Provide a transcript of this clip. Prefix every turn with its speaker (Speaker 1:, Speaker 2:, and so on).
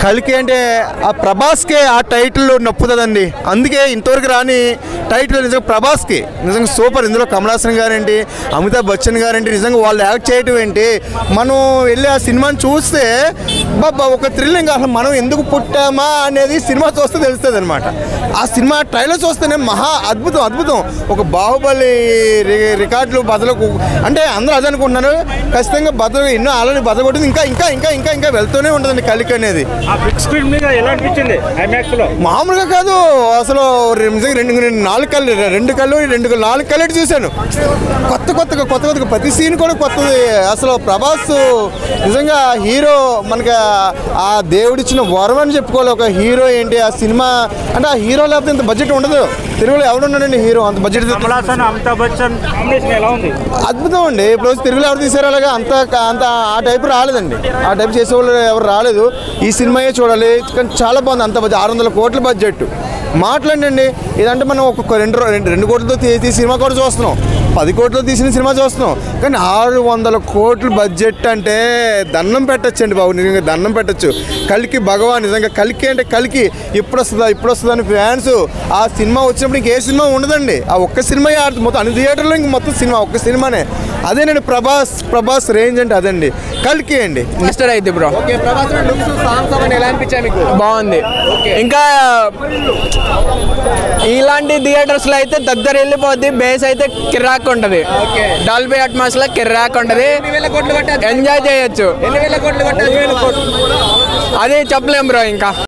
Speaker 1: కలికి అంటే ఆ ప్రభాస్కే ఆ టైటిల్ నొప్పుతుందండి. అందుకే ఇంతవరకు రాని టైటిల్ నిజంగా ప్రభాస్కి నిజంగా సూపర్. ఇందులో కమల్ హాసన్ గారేంటి, అమితాబ్ బచ్చన్ గారేంటి, నిజంగా వాళ్ళు యాక్ట్ చేయటం ఏంటి, మనం వెళ్ళి ఆ సినిమాని చూస్తే బాబా ఒక థ్రిల్లింగ్. అసలు మనం ఎందుకు పుట్టామా అనేది సినిమా చూస్తే తెలుస్తుంది అనమాట. ఆ సినిమా ట్రైలర్ చూస్తేనే మహా అద్భుతం అద్భుతం. ఒక బాహుబలి రికార్డులు బదలకు అంటే అందరూ అదే అనుకుంటున్నారు. ఖచ్చితంగా బదలు ఎన్నో ఆల్రెడీ బదలు కొట్టింది, ఇంకా ఇంకా ఇంకా ఇంకా ఇంకా వెళ్తూనే ఉంటుందండి కలికి అనేది. మామూలుగా కాదు అసలు. రెండు కళ్ళు 4 కళ్ళు చూశాను. కొత్త ప్రతి సీన్ కూడా కొత్తది. అసలు ప్రభాస్ నిజంగా హీరో, మనకి ఆ దేవుడిచ్చిన వరం అని చెప్పుకోవాలి. ఒక హీరో ఏంటి ఆ సినిమా అంటే, ఆ హీరో లేకపోతే ఇంత బడ్జెట్ ఉండదు. తెలుగులో ఎవడున్నాడండి హీరో అంత బడ్జెట్?
Speaker 2: అమితాబ్ బచ్చన్ ఎలా ఉంది?
Speaker 1: అద్భుతం అండి. ఇప్పుడు తెలుగులో ఎవరు తీసారో అలాగా అంత అంత ఆ టైప్ రాలేదండి. ఆ టైప్ చేసేవాళ్ళు ఎవరు రాలేదు. ఈ సినిమాయే చూడాలి. కానీ చాలా బాగుంది. అంత 600 కోట్ల బడ్జెట్ మాట్లాడండి. ఇదంటే మనం ఒక్కొక్క 2 కోట్లతో తీసి సినిమా కూడా చూస్తున్నాం, 10 కోట్లతో తీసిన సినిమా చూస్తున్నాం. కానీ 600 కోట్ల బడ్జెట్ అంటే దండం పెట్టచ్చండి బాబు, నిజంగా దండం పెట్టచ్చు. కలికి భగవాన్ నిజంగా. కలికి అంటే కలికి ఇప్పుడు వస్తుందా అని ఫ్యాన్స్ ఆ సినిమా వచ్చినప్పుడు ఇంకే సినిమా ఉండదండి. ఆ ఒక్క సినిమా ఆడుతుంది మొత్తం అన్ని థియేటర్లో. ఇంక మొత్తం సినిమా ఒక్క సినిమానే. అదేనండి ప్రభాస్ రేంజ్ అంటే అదండి కలికి అండి.
Speaker 3: మిస్టర్ అయితే బ్రో బాగుంది. ఇంకా ఇలాంటి థియేటర్స్ లో అయితే దగ్గర వెళ్ళిపోద్ది. బేస్ అయితే కిర్రాక్ ఉంటది, డాల్బీ అట్మాస్ లో కిర్రాక్ ఉంటది, ఎంజాయ్ చేయొచ్చు. అది చెప్పలేం బ్రో ఇంకా.